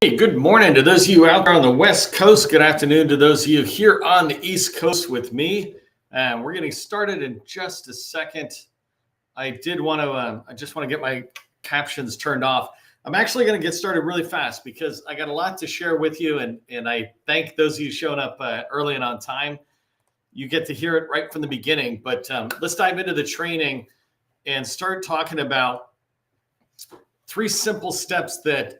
Hey, good morning to those of you out there on the West Coast. Good afternoon to those of you here on the East Coast with me. We're getting started in just a second. I just want to get my captions turned off. I'm actually going to get started really fast because I got a lot to share with you, and I thank those of you showing up early and on time. You get to hear it right from the beginning, but let's dive into the training and start talking about three simple steps that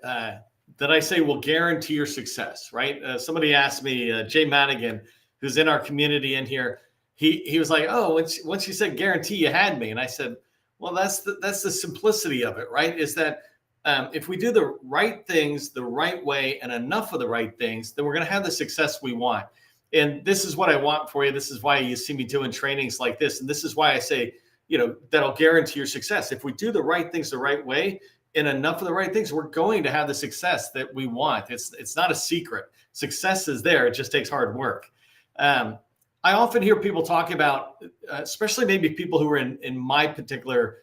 I say will guarantee your success, right? Somebody asked me, Jay Madigan, who's in our community in here, he was like, oh, once you said guarantee, you had me. And I said, well, that's the simplicity of it, right? Is that if we do the right things the right way and enough of the right things, then we're going to have the success we want. And this is what I want for you. This is why you see me doing trainings like this. And this is why I say, that'll guarantee your success. If we do the right things the right way, and enough of the right things, we're going to have the success that we want. It's not a secret. Success is there. It just takes hard work. I often hear people talk about, especially maybe people who are in my particular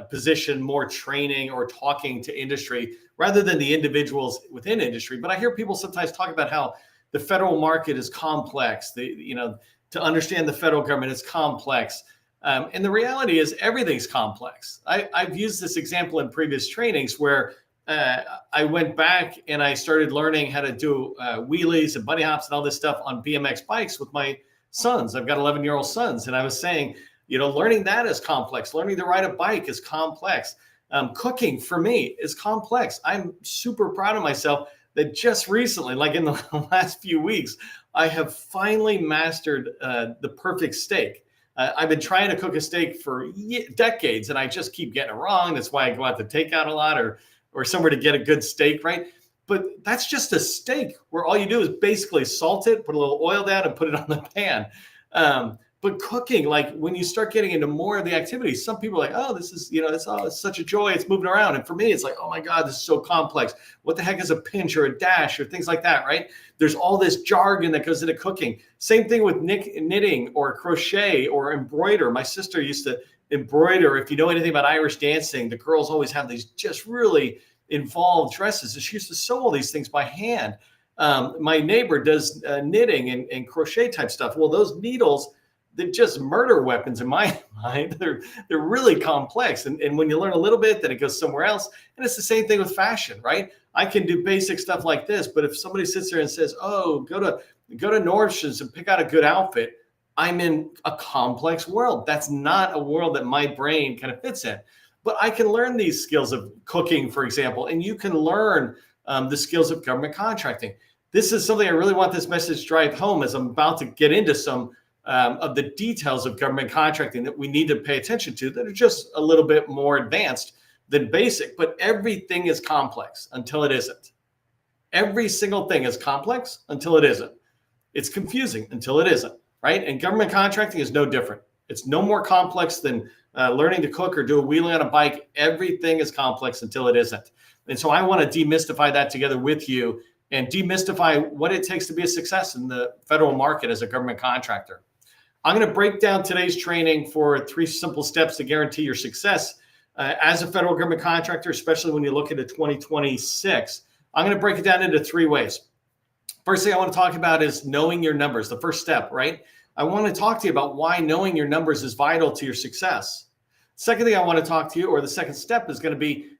position, more training or talking to industry rather than the individuals within industry. But I hear people sometimes talk about how the federal market is complex. To understand the federal government is complex. And the reality is everything's complex. I've used this example in previous trainings where I went back and I started learning how to do wheelies and bunny hops and all this stuff on BMX bikes with my sons. I've got 11-year-old sons. And I was saying, learning that is complex. Learning to ride a bike is complex. Cooking for me is complex. I'm super proud of myself that just recently, like in the last few weeks, I have finally mastered the perfect steak. I've been trying to cook a steak for decades, and I just keep getting it wrong. That's why I go out to takeout a lot or somewhere to get a good steak, right? But that's just a steak where all you do is basically salt it, put a little oil down, and put it on the pan. But cooking, like when you start getting into more of the activities, some people are like, oh, this is, it's such a joy. It's moving around. And for me, it's like, oh my God, this is so complex. What the heck is a pinch or a dash or things like that, right? There's all this jargon that goes into cooking. Same thing with knitting or crochet or embroider. My sister used to embroider. If you know anything about Irish dancing, the girls always have these just really involved dresses. And she used to sew all these things by hand. My neighbor does knitting and crochet type stuff. Well, those needles, they're just murder weapons in my mind. They're really complex. And when you learn a little bit, then it goes somewhere else. And it's the same thing with fashion, right? I can do basic stuff like this, but if somebody sits there and says, oh, go to Nordstrom's and pick out a good outfit, I'm in a complex world. That's not a world that my brain kind of fits in. But I can learn these skills of cooking, for example, and you can learn the skills of government contracting. This is something I really want this message to drive home as I'm about to get into some of the details of government contracting that we need to pay attention to that are just a little bit more advanced than basic, but everything is complex until it isn't. Every single thing is complex until it isn't. It's confusing until it isn't, right? And government contracting is no different. It's no more complex than learning to cook or do a wheelie on a bike. Everything is complex until it isn't. And so I want to demystify that together with you and demystify what it takes to be a success in the federal market as a government contractor. I'm going to break down today's training for three simple steps to guarantee your success as a federal government contractor, especially when you look into 2026. I'm going to break it down into three ways. First thing I want to talk about is knowing your numbers, the first step, right? I want to talk to you about why knowing your numbers is vital to your success. Second thing I want to talk to you, or the second step, is going to be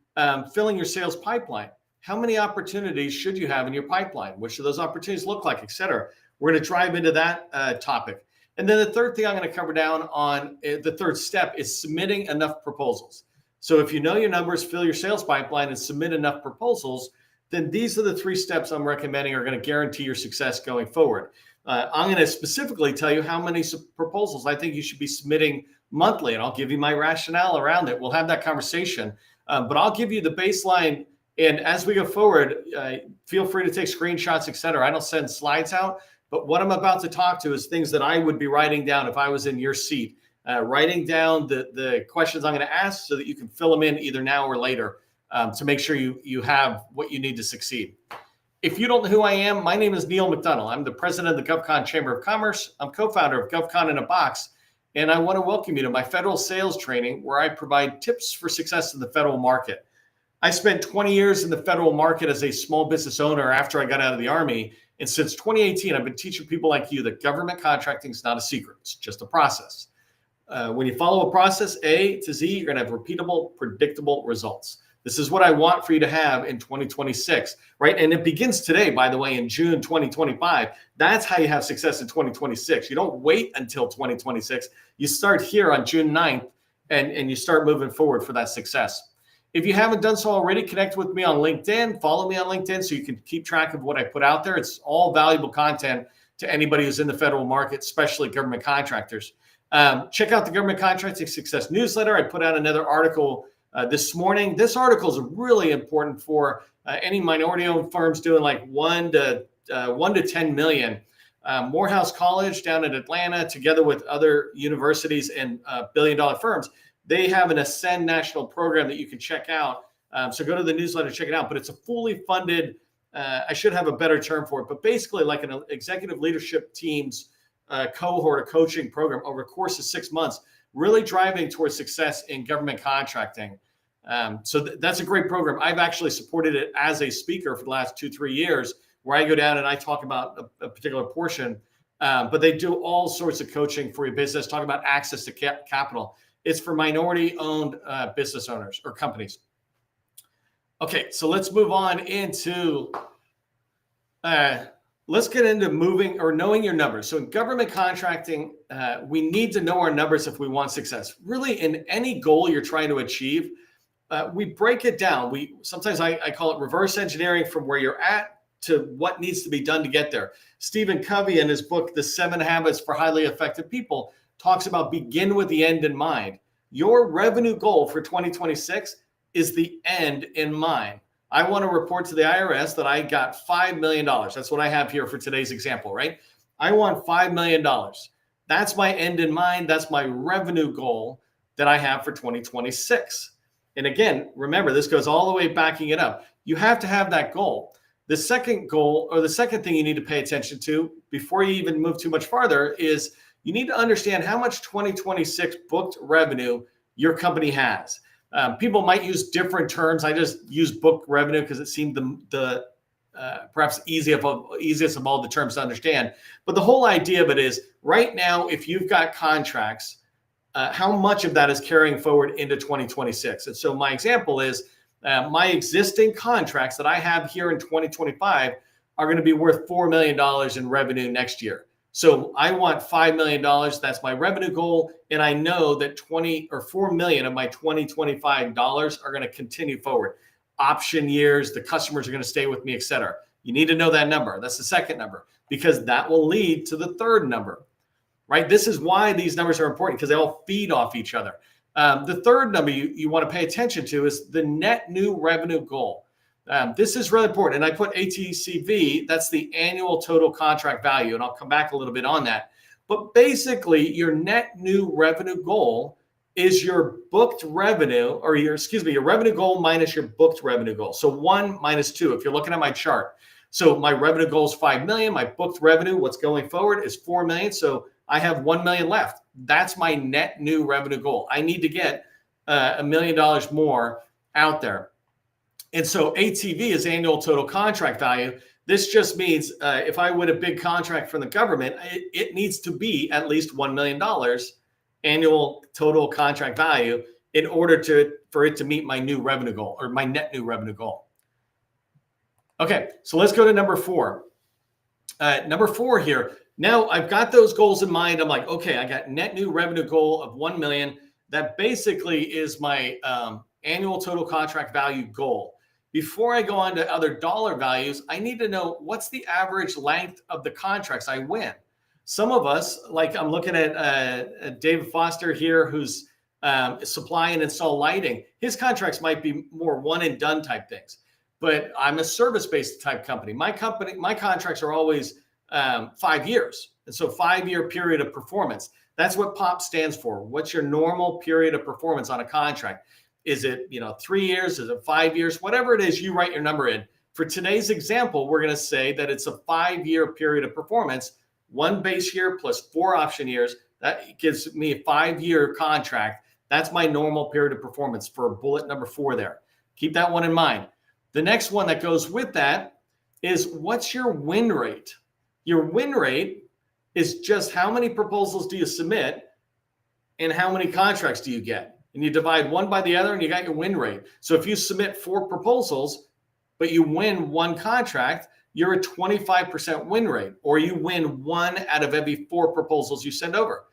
filling your sales pipeline. How many opportunities should you have in your pipeline? What should those opportunities look like, et cetera? We're going to drive into that topic. And then the third thing I'm going to cover down on the third step is submitting enough proposals. So if you know your numbers, fill your sales pipeline and submit enough proposals, then these are the three steps I'm recommending are going to guarantee your success going forward. I'm going to specifically tell you how many proposals I think you should be submitting monthly, and I'll give you my rationale around it. We'll have that conversation, but I'll give you the baseline. And as we go forward, feel free to take screenshots, et cetera. I don't send slides out. But what I'm about to talk to is things that I would be writing down if I was in your seat, writing down the questions I'm going to ask so that you can fill them in either now or later to make sure you have what you need to succeed. If you don't know who I am, my name is Neil McDonough. I'm the president of the GovCon Chamber of Commerce. I'm co-founder of GovCon in a Box, and I want to welcome you to my federal sales training where I provide tips for success in the federal market. I spent 20 years in the federal market as a small business owner after I got out of the Army. And since 2018, I've been teaching people like you that government contracting is not a secret. It's just a process. When you follow a process A to Z, you're going to have repeatable, predictable results. This is what I want for you to have in 2026, right? And it begins today, by the way, in June 2025. That's how you have success in 2026. You don't wait until 2026. You start here on June 9th and you start moving forward for that success. If you haven't done so already, connect with me on LinkedIn. Follow me on LinkedIn so you can keep track of what I put out there. It's all valuable content to anybody who's in the federal market, especially government contractors. Check out the Government Contracting Success newsletter. I put out another article this morning. This article is really important for any minority-owned firms doing like 1 to 10 million. Morehouse College down in Atlanta, together with other universities and billion-dollar firms, they have an Ascend National program that you can check out. So go to the newsletter, check it out. But it's a fully funded, I should have a better term for it, but basically like an executive leadership team's cohort or coaching program over a course of 6 months, really driving towards success in government contracting. So that's a great program. I've actually supported it as a speaker for the last 2-3 years, where I go down and I talk about a particular portion. But they do all sorts of coaching for your business, talk about access to capital. It's for minority-owned business owners or companies. Okay, so let's move on into, let's get into moving or knowing your numbers. So in government contracting, we need to know our numbers if we want success. Really, in any goal you're trying to achieve, we break it down. Sometimes I call it reverse engineering from where you're at to what needs to be done to get there. Stephen Covey, in his book, The 7 Habits for Highly Effective People, talks about begin with the end in mind. Your revenue goal for 2026 is the end in mind. I want to report to the IRS that I got $5 million. That's what I have here for today's example, right? I want $5 million. That's my end in mind. That's my revenue goal that I have for 2026. And again, remember, this goes all the way backing it up. You have to have that goal. The second goal, or the second thing you need to pay attention to before you even move too much farther, is you need to understand how much 2026 booked revenue your company has. People might use different terms. I just use booked revenue because it seemed the perhaps easiest of all the terms to understand. But the whole idea of it is, right now, if you've got contracts, how much of that is carrying forward into 2026? And so my example is my existing contracts that I have here in 2025 are going to be worth $4 million in revenue next year. So I want $5 million. That's my revenue goal. And I know that 4 million of my 2025 dollars are going to continue forward. Option years, the customers are going to stay with me, et cetera. You need to know that number. That's the second number, because that will lead to the third number, right? This is why these numbers are important, because they all feed off each other. The third number you want to pay attention to is the net new revenue goal. This is really important. And I put ATCV, that's the annual total contract value. And I'll come back a little bit on that. But basically, your net new revenue goal is your booked revenue, or your revenue goal minus your booked revenue goal. So 1 minus 2, if you're looking at my chart. So my revenue goal is 5 million. My booked revenue, what's going forward, is 4 million. So I have 1 million left. That's my net new revenue goal. I need to get $1 million more out there. And so ATV is annual total contract value. This just means if I win a big contract from the government, it needs to be at least $1 million annual total contract value in order for it to meet my new revenue goal, or my net new revenue goal. Okay, so let's go to number 4. Number 4 here. Now I've got those goals in mind. I'm like, okay, I got net new revenue goal of 1 million. That basically is my annual total contract value goal. Before I go on to other dollar values, I need to know what's the average length of the contracts I win. Some of us, like I'm looking at David Foster here, who's supply and install lighting. His contracts might be more one and done type things, but I'm a service-based type company. My contracts are always 5 years. And so 5-year period of performance. That's what POP stands for. What's your normal period of performance on a contract? Is it 3 years? Is it 5 years? Whatever it is, you write your number in. For today's example, we're going to say that it's a 5-year period of performance, 1 base year plus 4 option years. That gives me a 5-year contract. That's my normal period of performance for bullet number 4 there. Keep that one in mind. The next one that goes with that is, what's your win rate? Your win rate is just how many proposals do you submit and how many contracts do you get? And you divide one by the other and you got your win rate. So if you submit 4 proposals, but you win 1 contract, you're a 25% win rate, or you win 1 out of every 4 proposals you send over.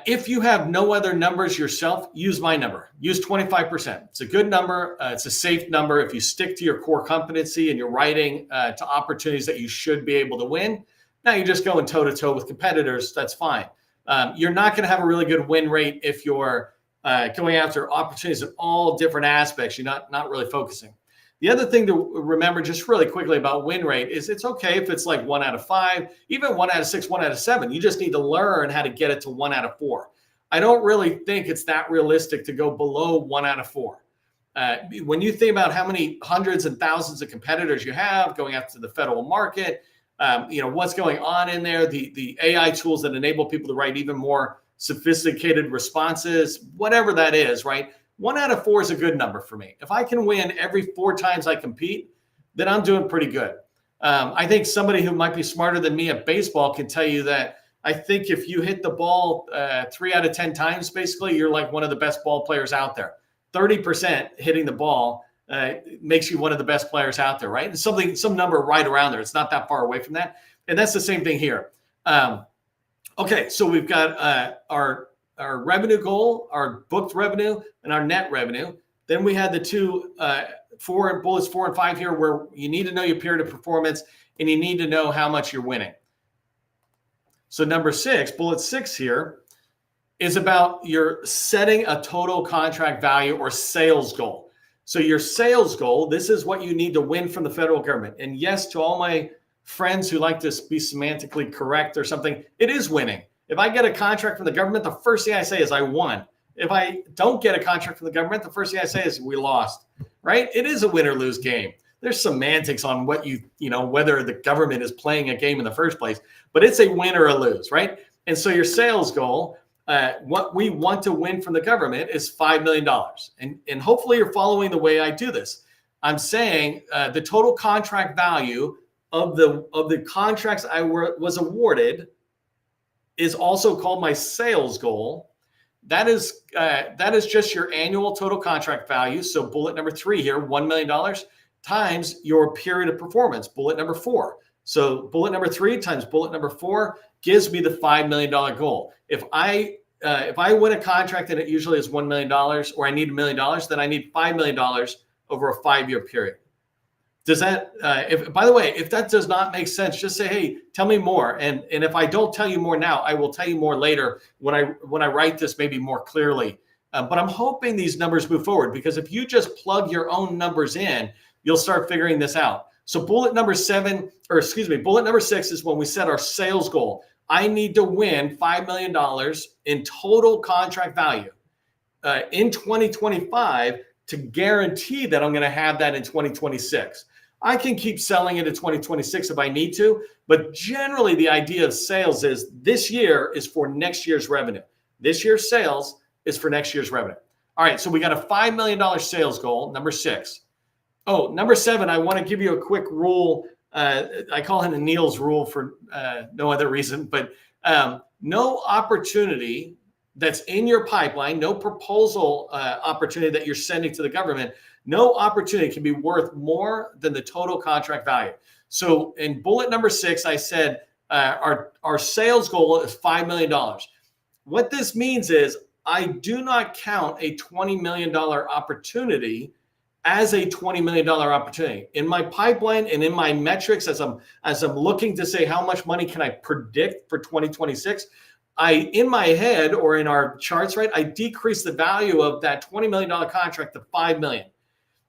If you have no other numbers yourself, use my number. Use 25%. It's a good number. It's a safe number. If you stick to your core competency and you're writing to opportunities that you should be able to win, now you're just going toe-to-toe with competitors. That's fine. You're not going to have a really good win rate if you're going after opportunities in all different aspects. You're not really focusing. The other thing to remember just really quickly about win rate is it's okay if it's like 1 out of 5, even 1 out of 6, 1 out of 7. You just need to learn how to get it to 1 out of 4. I don't really think it's that realistic to go below 1 out of 4. When you think about how many hundreds and thousands of competitors you have going after the federal market, what's going on in there, the AI tools that enable people to write even more sophisticated responses, whatever that is, right? 1 out of 4 is a good number for me. If I can win every 4 times I compete, then I'm doing pretty good. I think somebody who might be smarter than me at baseball can tell you that I think if you hit the ball 3 out of 10 times, basically, you're like one of the best ball players out there. 30% hitting the ball makes you one of the best players out there, right? And some number right around there. It's not that far away from that. And that's the same thing here. Okay, so we've got our revenue goal, our booked revenue, and our net revenue. Then we had the two bullets 4 and 5 here, where you need to know your period of performance and you need to know how much you're winning. So number 6, bullet 6 here, is about your setting a total contract value or sales goal. So your sales goal, this is what you need to win from the federal government. And yes, to all my friends who like to be semantically correct or something, it is winning. If I get a contract from the government, the first thing I say is I won. If I don't get a contract from the government, the first thing I say is we lost, right? It is a win or lose game. There's semantics on what whether the government is playing a game in the first place, but it's a win or a lose, right? And so your sales goal, what we want to win from the government is $5 million. And hopefully you're following the way I do this. I'm saying the total contract value of the contracts I was awarded is also called my sales goal. That is just your annual total contract value. So bullet number 3 here, $1 million times your period of performance, bullet number 4. So bullet number 3 times bullet number 4 gives me the $5 million goal. If I win a contract and it usually is $1 million, or I need $1 million, then I need $5 million over a 5-year period. Does that, by the way, if that does not make sense, just say, hey, tell me more. And if I don't tell you more now, I will tell you more later when I write this maybe more clearly. But I'm hoping these numbers move forward, because if you just plug your own numbers in, you'll start figuring this out. So bullet number 6 is when we set our sales goal. I need to win $5 million in total contract value in 2025 to guarantee that I'm going to have that in 2026. I can keep selling it in 2026 if I need to, but generally the idea of sales is this year is for next year's revenue. This year's sales is for next year's revenue. All right, so we got a $5 million sales goal, number 6. Oh, number 7, I want to give you a quick rule. I call it a Neil's rule for no other reason, but no opportunity that's in your pipeline, no proposal opportunity that you're sending to the government, no opportunity can be worth more than the total contract value. So in bullet number 6, I said our sales goal is $5 million. What this means is I do not count a $20 million opportunity as a $20 million opportunity. In my pipeline and in my metrics, as I'm looking to say how much money can I predict for 2026, in my head or in our charts, right, I decrease the value of that $20 million contract to $5 million.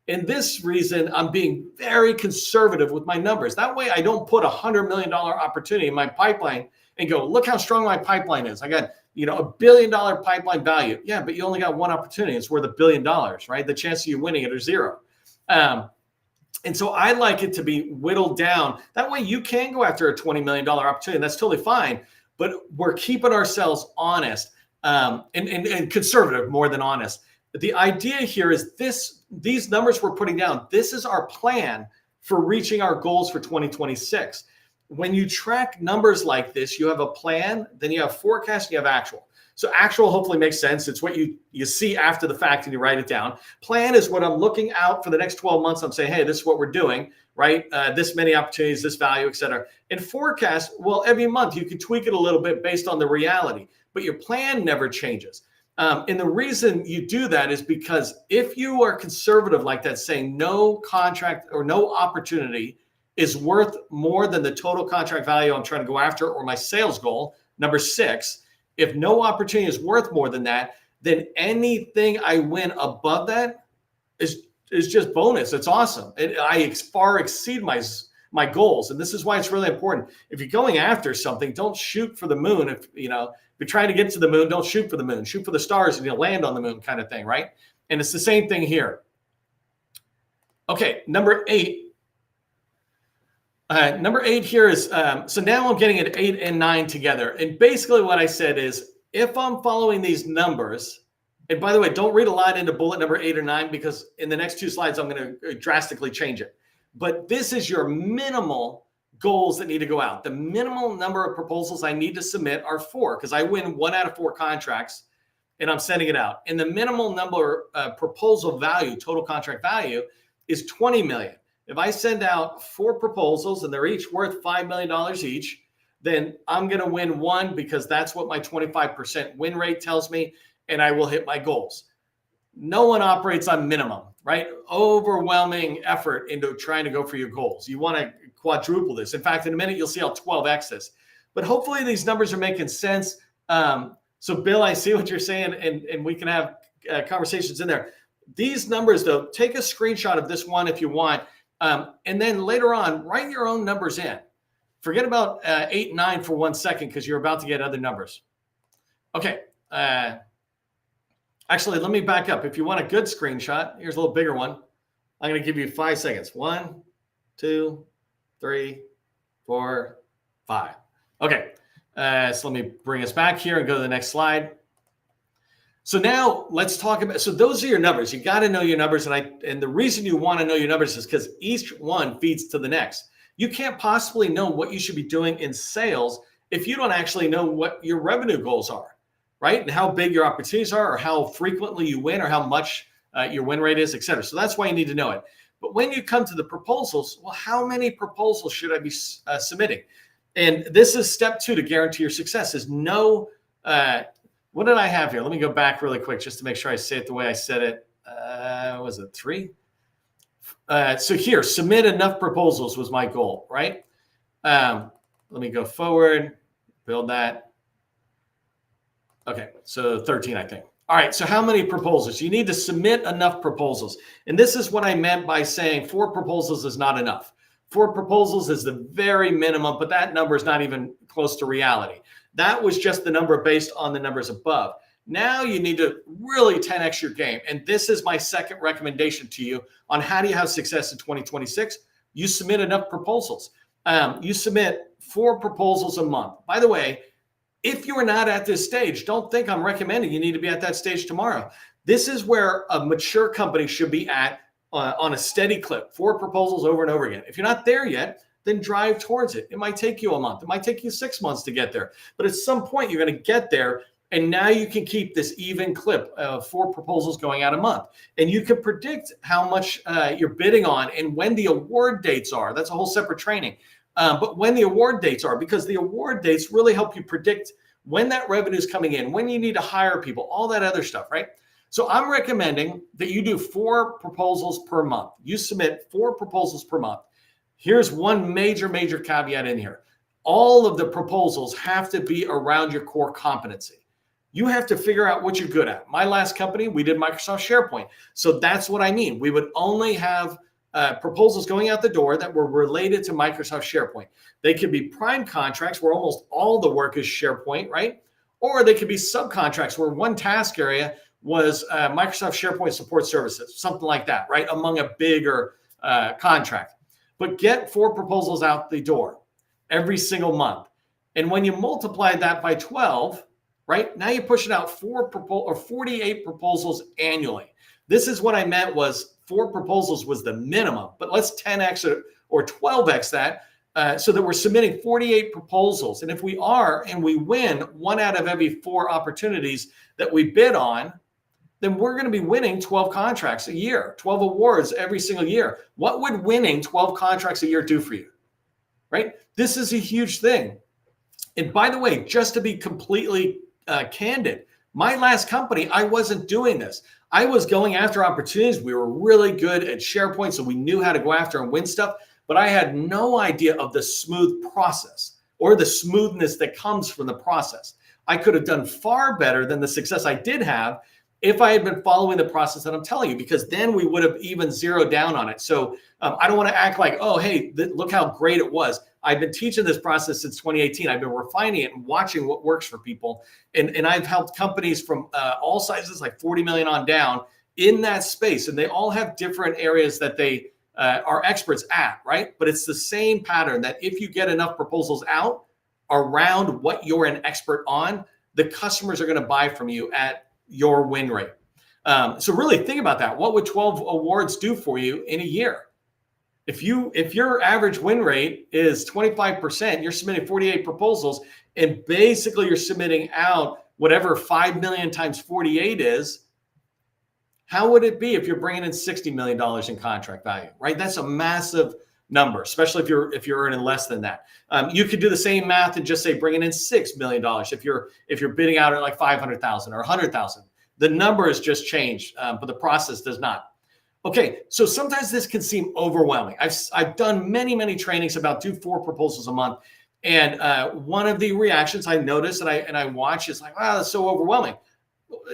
In this reason, I'm being very conservative with my numbers. That way I don't put a $100 million opportunity in my pipeline and go, look how strong my pipeline is. I got, $1 billion pipeline value. Yeah, but you only got one opportunity. It's worth $1 billion, right? The chance of you winning it are 0. And so I like it to be whittled down. That way you can go after a $20 million opportunity. That's totally fine. But we're keeping ourselves honest and conservative more than honest. the idea here is these numbers we're putting down, this is our plan for reaching our goals for 2026. When you track numbers like this, you have a plan, then you have forecast, and you have actual. So actual hopefully makes sense. It's what you see after the fact and you write it down. Plan is what I'm looking out for the next 12 months. I'm saying, hey, this is what we're doing, right? This many opportunities, this value, et cetera. And forecast, well, every month you can tweak it a little bit based on the reality, but your plan never changes. And the reason you do that is because if you are conservative like that, saying no contract or no opportunity is worth more than the total contract value I'm trying to go after or my sales goal, number 6, if no opportunity is worth more than that, then anything I win above that is just bonus. It's awesome. I far exceed my goals. And this is why it's really important. If you're going after something, don't shoot for the moon. If you're trying to get to the moon, don't shoot for the moon. Shoot for the stars and you'll land on the moon kind of thing, right? And it's the same thing here. Okay, number 8. Number 8 here is, so now I'm getting an 8 and 9 together. And basically what I said is, if I'm following these numbers, and by the way, don't read a lot into bullet number 8 or 9, because in the next 2 slides, I'm going to drastically change it. But this is your minimal goals that need to go out. The minimal number of proposals I need to submit are 4, because I win 1 out of 4 contracts and I'm sending it out. And the minimal number proposal value, total contract value, is 20 million. If I send out 4 proposals and they're each worth $5 million each, then I'm going to win 1, because that's what my 25% win rate tells me, and I will hit my goals. No one operates on minimum, right? Overwhelming effort into trying to go for your goals. You want to quadruple this. In fact, in a minute, you'll see how 12x this. But hopefully these numbers are making sense. So Bill, I see what you're saying, and we can have conversations in there. These numbers, though, take a screenshot of this one if you want. And then later on, write your own numbers in. Forget about 8 and 9 for 1 second, because you're about to get other numbers. Okay. Actually, let me back up. If you want a good screenshot, here's a little bigger one. I'm going to give you 5 seconds. 1, 2, 3, 4, 5. Okay. So let me bring us back here and go to the next slide. So now let's talk about, so those are your numbers. You got to know your numbers. And the reason you want to know your numbers is because each one feeds to the next. You can't possibly know what you should be doing in sales if you don't actually know what your revenue goals are, right? And how big your opportunities are, or how frequently you win, or how much your win rate is, et cetera. So that's why you need to know it. But when you come to the proposals, well, how many proposals should I be submitting? And this is step 2 to guarantee your success, is know, what did I have here? Let me go back really quick just to make sure I say it the way I said it. Was it 3? So here, submit enough proposals was my goal, right? Let me go forward, build that. Okay, so 13, I think. All right, so how many proposals? You need to submit enough proposals. And this is what I meant by saying 4 proposals is not enough. 4 proposals is the very minimum, but that number is not even close to reality. That was just the number based on the numbers above. Now you need to really 10x your game. And this is my second recommendation to you on how do you have success in 2026. You submit enough proposals. You submit 4 proposals a month. By the way, if you are not at this stage, don't think I'm recommending you need to be at that stage tomorrow. This is where a mature company should be at on a steady clip, 4 proposals over and over again. If you're not there yet, then drive towards it. It might take you a month. It might take you 6 months to get there. But at some point, you're going to get there. And now you can keep this even clip of 4 proposals going out a month. And you can predict how much you're bidding on and when the award dates are. That's a whole separate training. But when the award dates are, because the award dates really help you predict when that revenue is coming in, when you need to hire people, all that other stuff, right? So I'm recommending that you do 4 proposals per month. You submit 4 proposals per month. Here's one major caveat in here. All of the proposals have to be around your core competency. You have to figure out what you're good at. My last company, we did Microsoft SharePoint. So that's what I mean. We would only have proposals going out the door that were related to Microsoft SharePoint. They could be prime contracts where almost all the work is SharePoint, right? Or they could be subcontracts where one task area was Microsoft SharePoint support services, something like that, right? Among a bigger contract. But get 4 proposals out the door every single month. And when you multiply that by 12, right? Now you're pushing out 48 proposals annually. This is what I meant was 4 proposals was the minimum, but let's 10x or 12x that so that we're submitting 48 proposals. And if we are and we win 1 out of every 4 opportunities that we bid on, then we're going to be winning 12 contracts a year, 12 awards every single year. What would winning 12 contracts a year do for you, right? This is a huge thing. And by the way, just to be completely candid, my last company, I wasn't doing this. I was going after opportunities. We were really good at SharePoint, so we knew how to go after and win stuff, but I had no idea of the smooth process or the smoothness that comes from the process. I could have done far better than the success I did have if I had been following the process that I'm telling you, because then we would have even zeroed down on it. So I don't want to act like, oh, hey, look how great it was. I've been teaching this process since 2018. I've been refining it and watching what works for people. And I've helped companies from all sizes, like 40 million on down, in that space. And they all have different areas that they are experts at, right? But it's the same pattern that if you get enough proposals out around what you're an expert on, the customers are going to buy from you at your win rate. So really think about that. What would 12 awards do for you in a year? If your average win rate is 25%, you're submitting 48 proposals, and basically you're submitting out whatever 5 million times 48 is. How would it be if you're bringing in $60 million in contract value, right? That's a massive number, especially if you're earning less than that. You could do the same math and just say bringing in $6 million if you're bidding out at like 500,000 or 100,000. The number has just changed, but the process does not. Okay, so sometimes this can seem overwhelming. I've done many trainings about do 4 proposals a month, and one of the reactions I notice and I watch is like, wow, that's so overwhelming.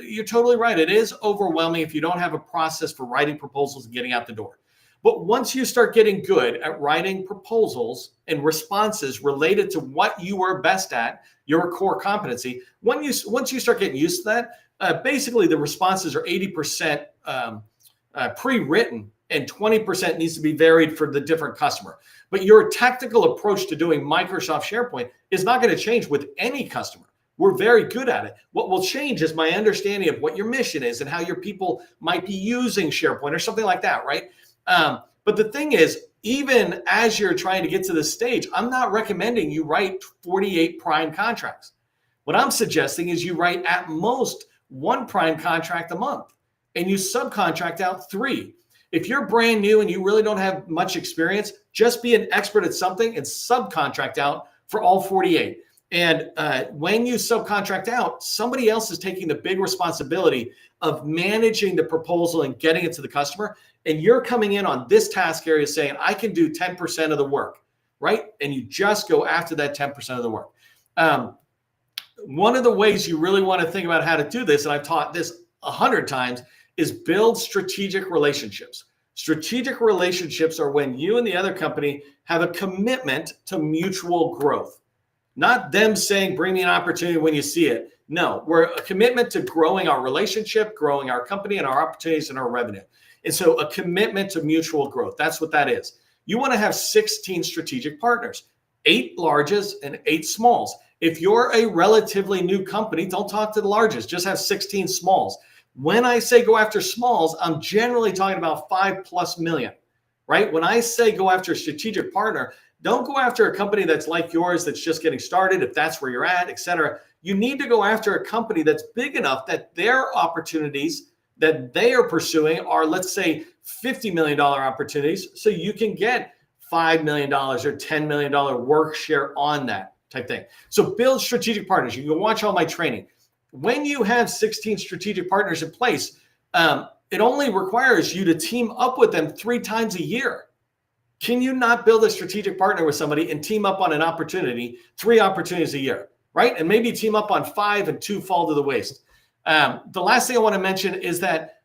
You're totally right. It is overwhelming if you don't have a process for writing proposals and getting out the door. But once you start getting good at writing proposals and responses related to what you are best at, your core competency, once you start getting used to that, basically the responses are 80% pre-written and 20% needs to be varied for the different customer. But your technical approach to doing Microsoft SharePoint is not going to change with any customer. We're very good at it. What will change is my understanding of what your mission is and how your people might be using SharePoint or something like that, right? But the thing is, even as you're trying to get to this stage, I'm not recommending you write 48 prime contracts. What I'm suggesting is you write at most 1 prime contract a month and you subcontract out 3. If you're brand new and you really don't have much experience, just be an expert at something and subcontract out for all 48. And when you subcontract out, somebody else is taking the big responsibility of managing the proposal and getting it to the customer. And you're coming in on this task area saying, I can do 10% of the work, right? And you just go after that 10% of the work. One of the ways you really want to think about how to do this, and I've taught this 100 times, is build strategic relationships. Strategic relationships are when you and the other company have a commitment to mutual growth. Not them saying, bring me an opportunity when you see it. No, we're a commitment to growing our relationship, growing our company and our opportunities and our revenue. And so a commitment to mutual growth. That's what that is. You want to have 16 strategic partners, 8 larges and 8 smalls. If you're a relatively new company, don't talk to the largest, just have 16 smalls. When I say go after smalls, I'm generally talking about 5+ million, right? When I say go after a strategic partner, don't go after a company that's like yours, that's just getting started, if that's where you're at, et cetera. You need to go after a company that's big enough that their opportunities that they are pursuing are, let's say, $50 million opportunities. So you can get $5 million or $10 million work share on that type thing. So build strategic partners. You can go watch all my training. When you have 16 strategic partners in place, it only requires you to team up with them 3 times a year. Can you not build a strategic partner with somebody and team up on an opportunity, 3 opportunities a year, right? And maybe team up on 5 and 2 fall to the waste. The last thing I want to mention is that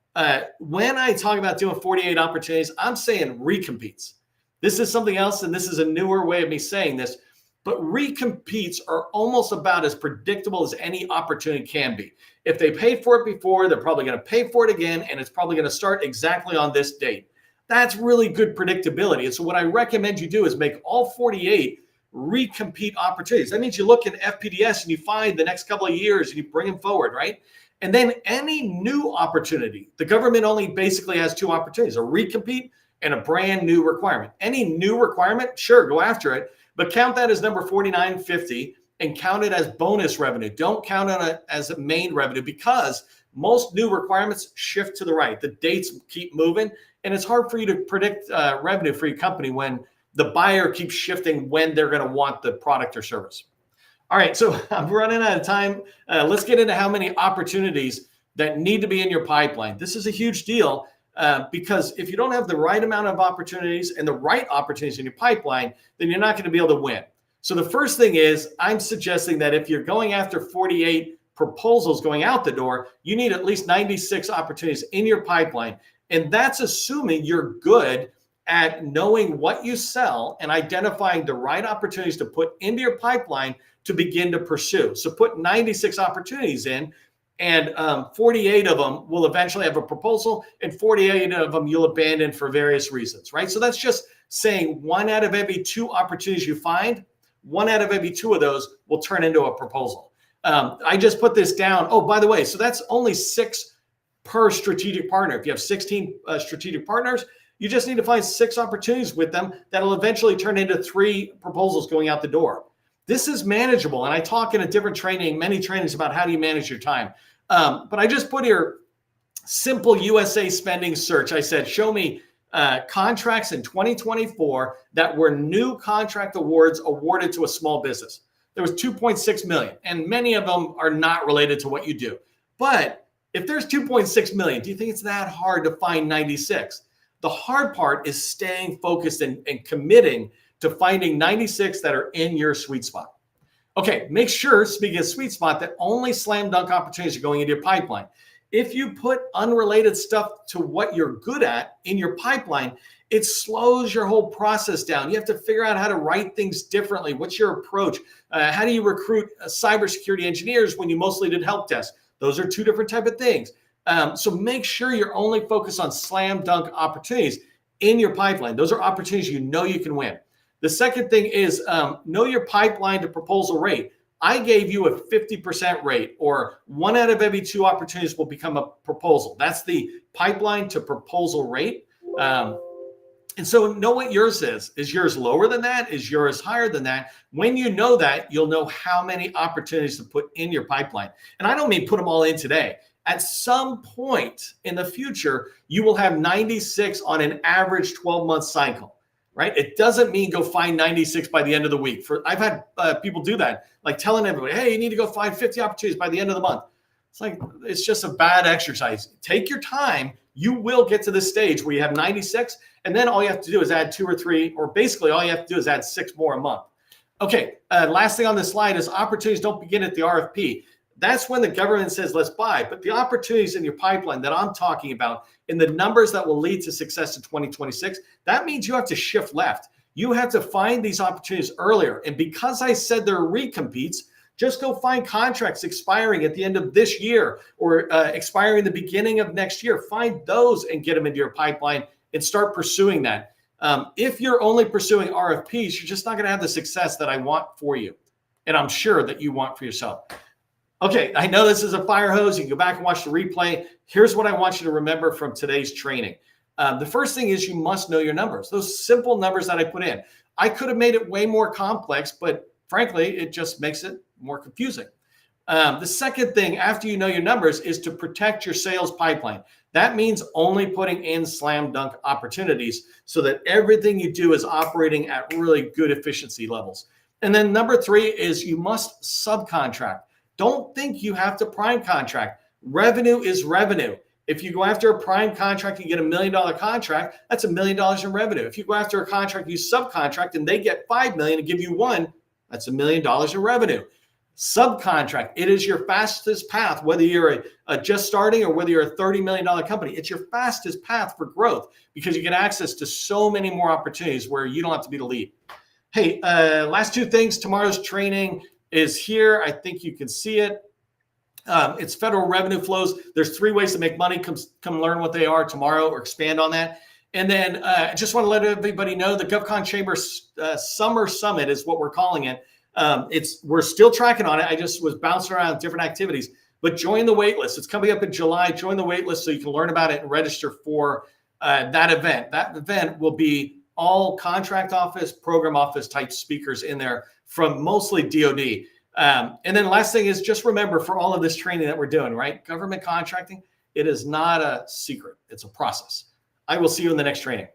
when I talk about doing 48 opportunities, I'm saying recompetes. This is something else, and this is a newer way of me saying this, but recompetes are almost about as predictable as any opportunity can be. If they paid for it before, they're probably going to pay for it again, and it's probably going to start exactly on this date. That's really good predictability. And so what I recommend you do is make all 48 recompete opportunities. That means you look at FPDS and you find the next couple of years and you bring them forward, right? And then any new opportunity, the government only basically has two opportunities, a recompete and a brand new requirement. Any new requirement, sure, go after it, but count that as number 4950 and count it as bonus revenue. Don't count on it as a main revenue, because most new requirements shift to the right. The dates keep moving, and it's hard for you to predict revenue for your company when the buyer keeps shifting when they're going to want the product or service. All right, so I'm running out of time. Let's get into how many opportunities that need to be in your pipeline. This is a huge deal because if you don't have the right amount of opportunities and the right opportunities in your pipeline, then you're not going to be able to win. So the first thing is, I'm suggesting that if you're going after 48 proposals going out the door, you need at least 96 opportunities in your pipeline. And that's assuming you're good at knowing what you sell and identifying the right opportunities to put into your pipeline to begin to pursue. So put 96 opportunities in, and 48 of them will eventually have a proposal, and 48 of them you'll abandon for various reasons, right? So that's just saying 1 out of every 2 opportunities you find, 1 out of every 2 of those will turn into a proposal. I just put this down. Oh, by the way, so that's only 6 per strategic partner. If you have 16 strategic partners, you just need to find 6 opportunities with them that'll eventually turn into 3 proposals going out the door. This is manageable. And I talk in a different training, many trainings, about how do you manage your time. But I just put here simple USA spending search. I said, show me contracts in 2024 that were new contract awards awarded to a small business. There was 2.6 million, and many of them are not related to what you do. But if there's 2.6 million, do you think it's that hard to find 96? The hard part is staying focused and committing to finding 96 that are in your sweet spot. Okay, make sure, speaking of sweet spot, that only slam dunk opportunities are going into your pipeline. If you put unrelated stuff to what you're good at in your pipeline, it slows your whole process down. You have to figure out how to write things differently. What's your approach? How do you recruit cybersecurity engineers when you mostly did help desk? Those are 2 different types of things. So make sure you're only focused on slam dunk opportunities in your pipeline. Those are opportunities you know you can win. The second thing is know your pipeline to proposal rate. I gave you a 50% rate, or 1 out of every 2 opportunities will become a proposal. That's the pipeline to proposal rate. And so know what yours is. Is yours lower than that? Is yours higher than that? When you know that, you'll know how many opportunities to put in your pipeline. And I don't mean put them all in today. At some point in the future, you will have 96 on an average 12-month cycle, right? It doesn't mean go find 96 by the end of the week. I've had people do that, like telling everybody, hey, you need to go find 50 opportunities by the end of the month. It's like, it's just a bad exercise. Take your time. You will get to this stage where you have 96, and then all you have to do is add 2 or 3, or basically all you have to do is add 6 more a month. Okay, last thing on this slide is opportunities don't begin at the RFP. That's when the government says, let's buy. But the opportunities in your pipeline that I'm talking about, in the numbers that will lead to success in 2026, that means you have to shift left. You have to find these opportunities earlier. And because I said there are recompetes, just go find contracts expiring at the end of this year or expiring the beginning of next year. Find those and get them into your pipeline and start pursuing that. If you're only pursuing RFPs, you're just not going to have the success that I want for you. And I'm sure that you want for yourself. Okay, I know this is a fire hose. You can go back and watch the replay. Here's what I want you to remember from today's training. The first thing is you must know your numbers. Those simple numbers that I put in. I could have made it way more complex, but frankly, it just makes it more confusing. The second thing after you know your numbers is to protect your sales pipeline. That means only putting in slam dunk opportunities so that everything you do is operating at really good efficiency levels. And then number 3 is you must subcontract. Don't think you have to prime contract. Revenue is revenue. If you go after a prime contract, you get $1 million contract, that's $1 million in revenue. If you go after a contract, you subcontract, and they get $5 million and give you 1, that's $1 million in revenue. Subcontract, it is your fastest path, whether you're a just starting or whether you're a $30 million company. It's your fastest path for growth because you get access to so many more opportunities where you don't have to be the lead. Hey, last 2 things. Tomorrow's training is here. I think you can see it. It's federal revenue flows. There's 3 ways to make money. Come learn what they are tomorrow or expand on that. And then I just want to let everybody know the GovCon Chamber Summer Summit is what we're calling it. We're still tracking on it. I just was bouncing around different activities, but join the wait list. It's coming up in July. Join the wait list so you can learn about it and register for that event. That event will be all contract office, program office type speakers in there from mostly DoD. And then last thing is just remember for all of this training that we're doing, right? Government contracting, it is not a secret. It's a process. I will see you in the next training.